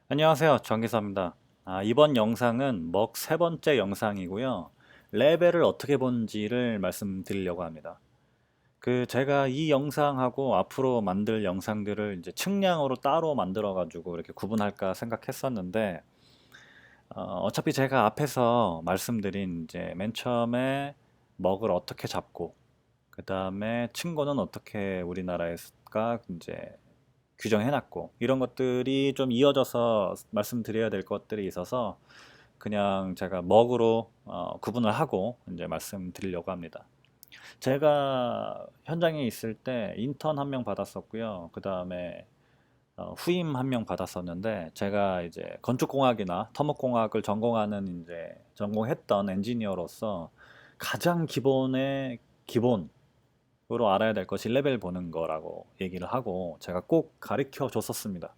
안녕하세요. 정기사입니다. 이번 영상은 먹 세 번째 영상이고요. 레벨을 어떻게 보는지를 말씀드리려고 합니다. 제가 이 영상하고 앞으로 만들 영상들을 이제 측량으로 따로 만들어 가지고 이렇게 구분할까 생각했었는데 어차피 제가 앞에서 말씀드린 이제 맨 처음에 먹을 어떻게 잡고 그 다음에 층고는 어떻게 우리나라에가 이제 규정해놨고 이런 것들이 좀 이어져서 말씀드려야 될 것들이 있어서 그냥 제가 먹으로 구분을 하고 이제 말씀드리려고 합니다. 제가 현장에 있을 때 인턴 한 명 받았었고요. 그 다음에 후임 한 명 받았었는데 제가 이제 건축공학이나 토목공학을 전공하는 이제 전공했던 엔지니어로서 가장 기본의 기본 으로 알아야 될 것이 레벨 보는 거라고 얘기를 하고 제가 꼭 가르쳐 줬었습니다.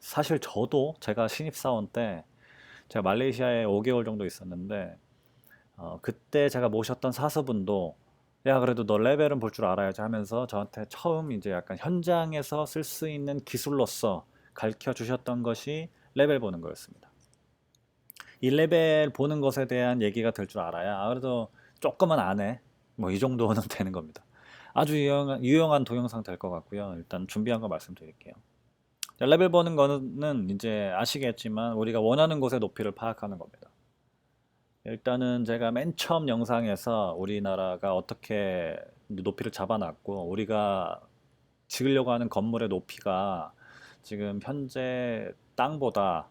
사실 저도 제가 신입사원 때 제가 말레이시아에 5개월 정도 있었는데 그때 제가 모셨던 사수분도 야 그래도 너 레벨은 볼 줄 알아야지 하면서 저한테 처음 이제 약간 현장에서 쓸 수 있는 기술로서 가르쳐 주셨던 것이 레벨 보는 거였습니다. 이 레벨 보는 것에 대한 얘기가 될 줄 알아야 그래도 조금은 안 해. 뭐 이 정도는 되는 겁니다. 아주 유용한 동영상 될 것 같고요. 일단 준비한 거 말씀드릴게요. 자, 레벨 보는 거는 이제 아시겠지만 우리가 원하는 곳의 높이를 파악하는 겁니다. 일단은 제가 맨 처음 영상에서 우리나라가 어떻게 높이를 잡아놨고 우리가 지으려고 하는 건물의 높이가 지금 현재 땅보다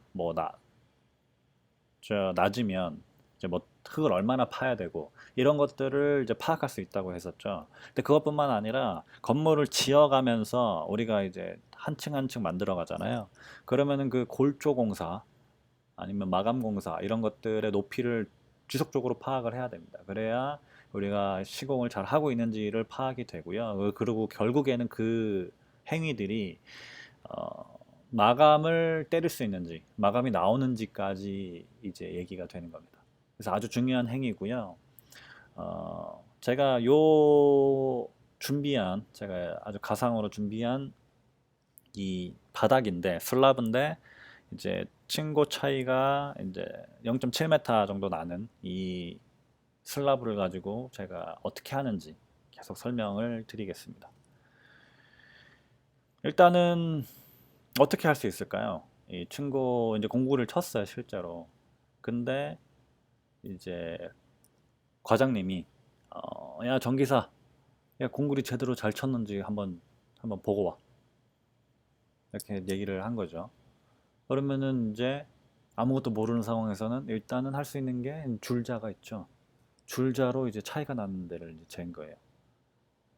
낮으면 이제 뭐 흙을 얼마나 파야 되고 이런 것들을 이제 파악할 수 있다고 했었죠. 근데 그것뿐만 아니라 건물을 지어가면서 우리가 이제 한 층 한 층 만들어 가잖아요. 그러면은 그 골조 공사 아니면 마감 공사 이런 것들의 높이를 지속적으로 파악을 해야 됩니다. 그래야 우리가 시공을 잘 하고 있는지를 파악이 되고요. 그리고 결국에는 그 행위들이 마감을 때릴 수 있는지, 마감이 나오는지까지 이제 얘기가 되는 겁니다. 그래서 아주 중요한 행위고요. 제가 제가 아주 가상으로 준비한 이 바닥인데, 슬랍인데, 이제 층고 차이가 이제 0.7m 정도 나는 이 슬랍을 가지고 제가 어떻게 하는지 계속 설명을 드리겠습니다. 일단은 어떻게 할 수 있을까요? 이 층고 이제 공구를 쳤어요, 실제로. 근데 이제 과장님이 야 전기사, 야 공구리 제대로 잘 쳤는지 한번 보고 와. 이렇게 얘기를 한 거죠. 그러면은 이제 아무것도 모르는 상황에서는 일단은 할 수 있는 게 줄자가 있죠. 줄자로 이제 차이가 나는 데를 이제 잰 거예요.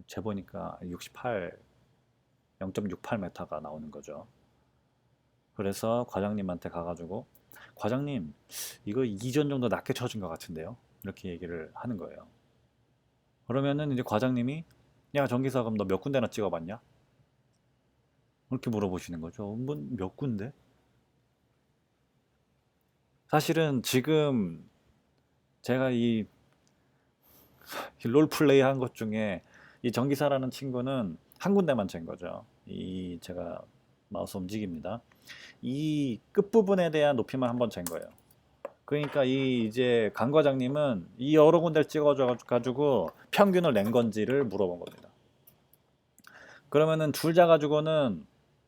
재보니까 0.68m가 나오는 거죠. 그래서 과장님한테 가가지고 과장님 이거 이전 정도 낮게 쳐준 것 같은데요. 이렇게 얘기를 하는 거예요. 그러면은 이제 과장님이 야 전기사 그럼 너 몇 군데나 찍어봤냐? 그렇게 물어보시는 거죠. 몇 군데? 사실은 지금 제가 이 롤플레이 한 것 중에 이 전기사라는 친구는 한 군데만 잰 거죠. 이 제가 마우스 움직입니다. 이 끝부분에 대한 높이만 한번 잰 거예요. 그러니까 이 이제 강 과장님은 이 여러 군데를 찍어줘 가지고 평균을 낸 건지를 물어본 겁니다. 그러면은 줄자 가지고는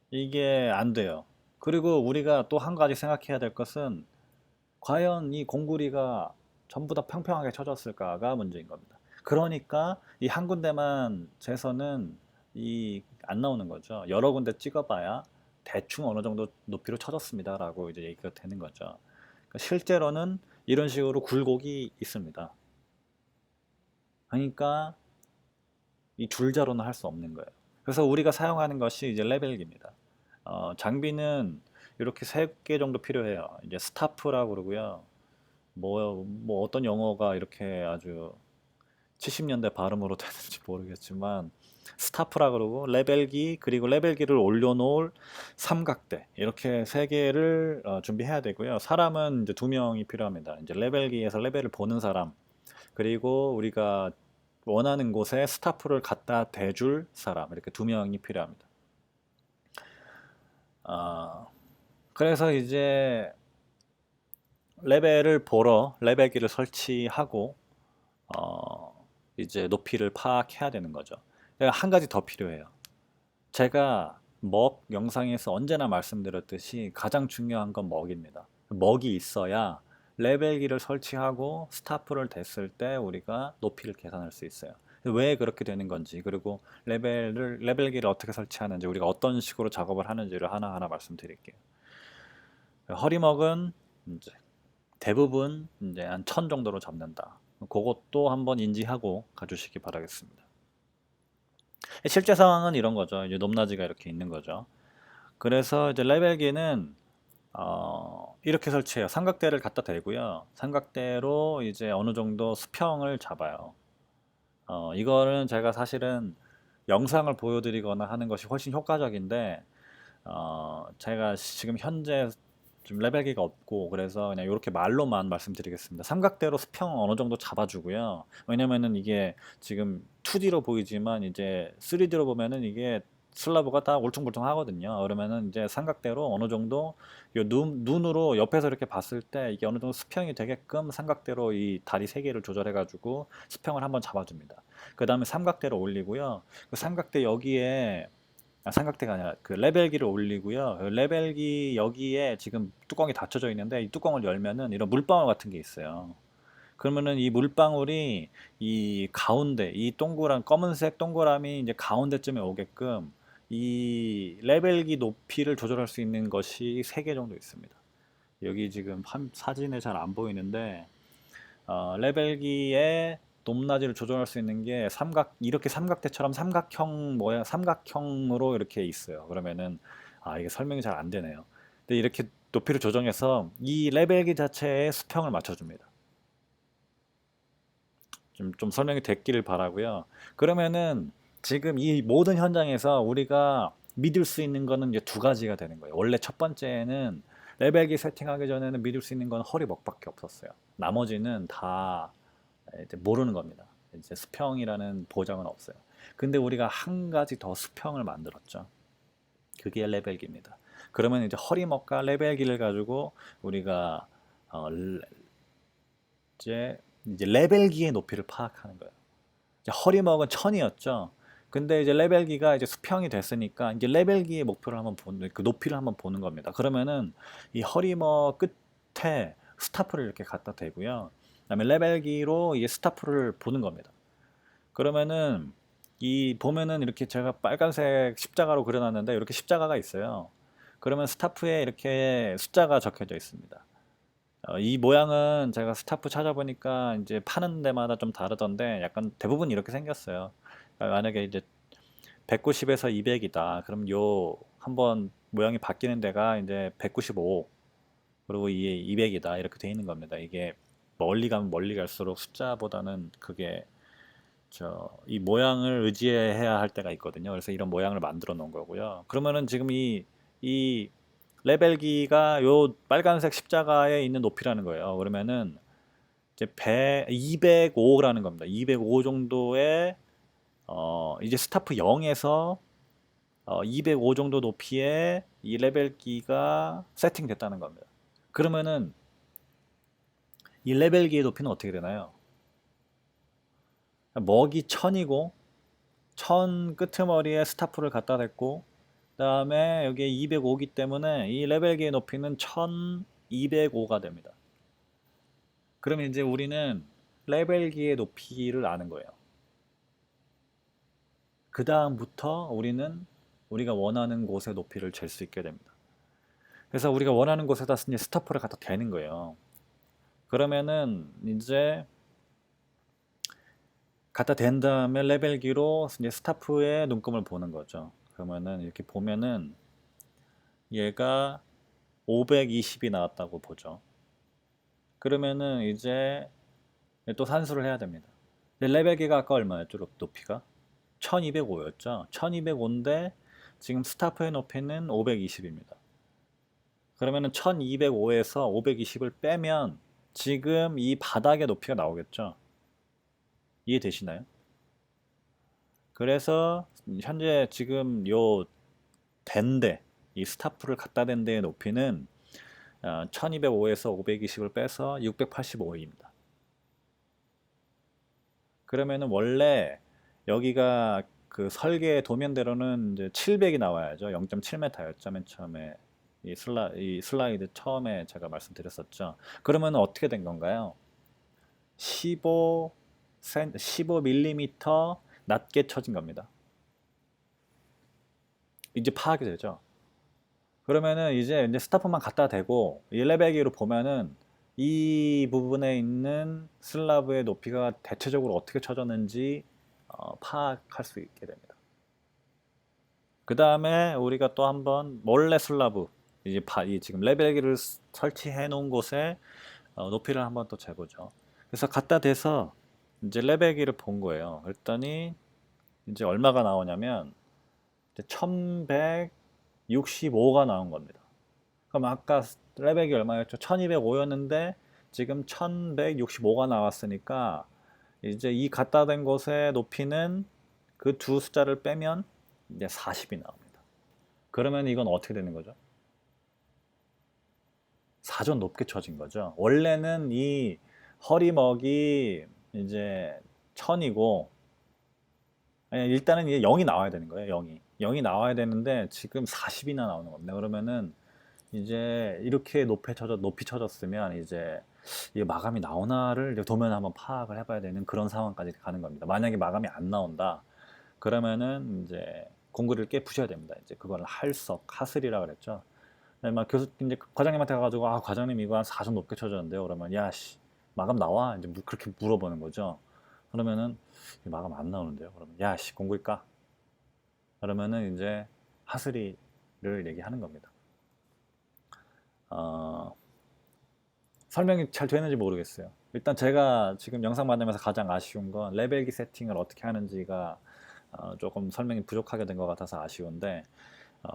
이게 안 돼요. 그리고 우리가 또 한 가지 생각해야 될 것은 과연 이 공구리가 전부 다 평평하게 쳐졌을까가 문제인 겁니다. 그러니까 이 한 군데만 재서는 이 안 나오는 거죠. 여러 군데 찍어봐야 대충 어느 정도 높이로 쳐졌습니다라고 이제 얘기가 되는 거죠. 그러니까 실제로는 이런 식으로 굴곡이 있습니다. 그러니까 이 줄자로는 할 수 없는 거예요. 그래서 우리가 사용하는 것이 이제 레벨기입니다. 장비는 이렇게 세 개 정도 필요해요. 이제 스타프라고 그러고요. 뭐 어떤 용어가 이렇게 아주 70년대 발음으로 되는지 모르겠지만 스타프라 그러고 레벨기 그리고 레벨기를 올려놓을 삼각대 이렇게 세 개를 준비해야 되고요. 사람은 이제 두 명이 필요합니다. 이제 레벨기에서 레벨을 보는 사람 그리고 우리가 원하는 곳에 스타프를 갖다 대줄 사람 이렇게 두 명이 필요합니다. 아, 그래서 이제 레벨을 보러 레벨기를 설치하고 이제 높이를 파악해야 되는 거죠. 한 가지 더 필요해요. 제가 먹 영상에서 언제나 말씀드렸듯이 가장 중요한 건 먹입니다. 먹이 있어야 레벨기를 설치하고 스타프를 댔을 때 우리가 높이를 계산할 수 있어요. 왜 그렇게 되는 건지, 그리고 레벨기를 어떻게 설치하는지, 우리가 어떤 식으로 작업을 하는지를 하나하나 말씀드릴게요. 허리먹은 이제 대부분 이제 한 1000 정도로 잡는다. 그것도 한번 인지하고 가주시기 바라겠습니다. 실제 상황은 이런 거죠. 이제 높낮이가 이렇게 있는 거죠. 그래서 이제 레벨기는 이렇게 설치해요. 삼각대를 갖다 대고요. 삼각대로 이제 어느 정도 수평을 잡아요. 이거는 제가 사실은 영상을 보여드리거나 하는 것이 훨씬 효과적인데, 제가 지금 현재 좀 레벨기가 없고 그래서 그냥 이렇게 말로만 말씀드리겠습니다. 삼각대로 수평 어느 정도 잡아주고요. 왜냐면은 이게 지금 2D로 보이지만 이제 3D로 보면은 이게 슬라브가 다 울퉁불퉁하거든요. 그러면은 이제 삼각대로 어느 정도 눈으로 옆에서 이렇게 봤을 때 이게 어느 정도 수평이 되게끔 삼각대로 이 다리 세 개를 조절해가지고 수평을 한번 잡아줍니다. 그 다음에 삼각대로 올리고요. 그 삼각대 여기에 삼각대가 아니라 그 레벨기를 올리고요. 그 레벨기 여기에 지금 뚜껑이 닫혀져 있는데 이 뚜껑을 열면은 이런 물방울 같은 게 있어요. 그러면은 이 물방울이 이 가운데 이 동그란 검은색 동그라미 이제 가운데쯤에 오게끔 이 레벨기 높이를 조절할 수 있는 것이 3개 정도 있습니다. 여기 지금 사진에 잘 안 보이는데 레벨기에 높낮이를 조절할 수 있는 게 이렇게 삼각대처럼 삼각형 모양, 삼각형으로 이렇게 있어요. 그러면은, 이게 설명이 잘 안 되네요. 근데 이렇게 높이를 조정해서 이 레벨기 자체의 수평을 맞춰줍니다. 좀 설명이 됐기를 바라고요. 그러면은 지금 이 모든 현장에서 우리가 믿을 수 있는 거는 이제 2가지가 되는 거예요. 원래 첫 번째는 레벨기 세팅하기 전에는 믿을 수 있는 건 허리먹밖에 없었어요. 나머지는 다 이제 모르는 겁니다. 이제 수평이라는 보장은 없어요. 근데 우리가 한 가지 더 수평을 만들었죠. 그게 레벨기입니다. 그러면 이제 허리먹과 레벨기를 가지고 우리가 이제 레벨기의 높이를 파악하는 거예요. 이제 허리먹은 1000이었죠. 근데 이제 레벨기가 이제 수평이 됐으니까 이제 레벨기의 목표를 한번 보는 그 높이를 한번 보는 겁니다. 그러면은 이 허리먹 끝에 스타프를 이렇게 갖다 대고요. 그다음에 레벨기로 이 스타프를 보는 겁니다. 그러면은 이 보면은 이렇게 제가 빨간색 십자가로 그려놨는데 이렇게 십자가가 있어요. 그러면 스타프에 이렇게 숫자가 적혀져 있습니다. 이 모양은 제가 스타프 찾아보니까 이제 파는 데마다 좀 다르던데 약간 대부분 이렇게 생겼어요. 그러니까 만약에 이제 190에서 200이다. 그럼 요 한번 모양이 바뀌는 데가 이제 195 그리고 이게 200이다. 이렇게 돼 있는 겁니다. 이게 멀리 가면 멀리 갈수록 숫자보다는 그게 이 모양을 의지해야 할 때가 있거든요. 그래서 이런 모양을 만들어 놓은 거고요. 그러면은 지금 이 레벨기가 요 빨간색 십자가에 있는 높이라는 거예요. 그러면은 이제 205라는 겁니다. 205 정도의 이제 스타프 0에서 205 정도 높이의 이 레벨기가 세팅됐다는 겁니다. 그러면은 이 레벨기의 높이는 어떻게 되나요? 먹이 1000이고 1000 끄트머리에 스타프를 갖다 댔고 그 다음에 여기에 205기 때문에 이 레벨기의 높이는 1205가 됩니다. 그러면 이제 우리는 레벨기의 높이를 아는 거예요. 그 다음부터 우리는 우리가 원하는 곳의 높이를 잴 수 있게 됩니다. 그래서 우리가 원하는 곳에다 이제 스타프를 갖다 대는 거예요. 그러면은 이제 갖다 댄 다음에 레벨기로 이제 스타프의 눈금을 보는 거죠. 그러면은 이렇게 보면은 얘가 520이 나왔다고 보죠. 그러면은 이제 또 산수를 해야 됩니다. 레벨기가 아까 얼마였죠? 높이가 1205였죠. 1205인데 지금 스타프의 높이는 520입니다. 그러면은 1205에서 520을 빼면 지금 이 바닥의 높이가 나오겠죠. 이해되시나요? 그래서 현재 지금 요 댄데 이 스타프를 갖다 댄 데의 높이는 1205에서 520을 빼서 685입니다. 그러면은 원래 여기가 그 설계 도면대로는 이제 700이 나와야죠. 0.7m였죠. 맨 처음에 이 슬라이드 처음에 제가 말씀드렸었죠. 그러면 어떻게 된 건가요? 15mm 낮게 쳐진 겁니다. 이제 파악이 되죠. 그러면은 이제 스타프만 갖다 대고 1레벨기로 보면은 이 부분에 있는 슬라브의 높이가 대체적으로 어떻게 쳐졌는지 파악할 수 있게 됩니다. 그 다음에 우리가 또 한번 몰래 슬라브 이제 이 지금 레벨기를 설치해 놓은 곳에 높이를 한번 또 재보죠. 그래서 갖다 대서 이제 레벨기를 본 거예요. 그랬더니 이제 얼마가 나오냐면 1165가 나온 겁니다. 그럼 아까 레벨이 얼마였죠? 1205였는데 지금 1165가 나왔으니까 이제 이 갖다 댄 곳의 높이는 그 두 숫자를 빼면 이제 40이 나옵니다. 그러면 이건 어떻게 되는 거죠? 4전 높게 쳐진 거죠. 원래는 이 허리먹이 이제 1000이고 일단은 이제 0이 나와야 되는 거예요. 0이 나와야 되는데 지금 40이나 나오는 겁니다. 그러면은 이제 이렇게 높이 쳐졌으면 이제 이 마감이 나오나를 이제 도면에 한번 파악을 해봐야 되는 그런 상황까지 가는 겁니다. 만약에 마감이 안 나온다, 그러면은 이제 공구리를 깨부셔야 됩니다. 이제 그걸 하슬이라 그랬죠. 막 이제 과장님한테 가가지고 과장님 이거 한 4점 높게 쳐졌는데요. 그러면 야씨 마감 나와 이제 그렇게 물어보는 거죠. 그러면은 마감 안 나오는데요. 그러면 야씨 공구리 까. 그러면은 이제 하슬이를 얘기하는 겁니다. 설명이 잘 되는지 모르겠어요. 일단 제가 지금 영상 만들면서 가장 아쉬운 건 레벨기 세팅을 어떻게 하는지가 조금 설명이 부족하게 된 것 같아서 아쉬운데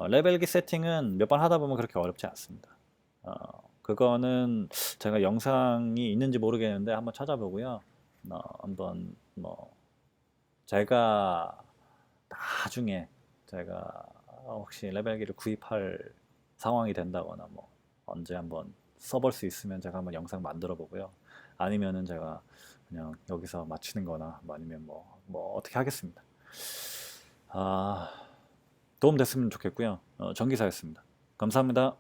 레벨기 세팅은 몇 번 하다 보면 그렇게 어렵지 않습니다. 그거는 제가 영상이 있는지 모르겠는데 한번 찾아보고요. 한번 뭐 제가 나중에 제가 혹시 레벨기를 구입할 상황이 된다거나 뭐 언제 한번 써볼 수 있으면 제가 한번 영상 만들어 보고요. 아니면은 제가 그냥 여기서 마치는 거나 뭐 아니면 뭐 어떻게 하겠습니다. 도움 됐으면 좋겠고요. 정기사였습니다. 감사합니다.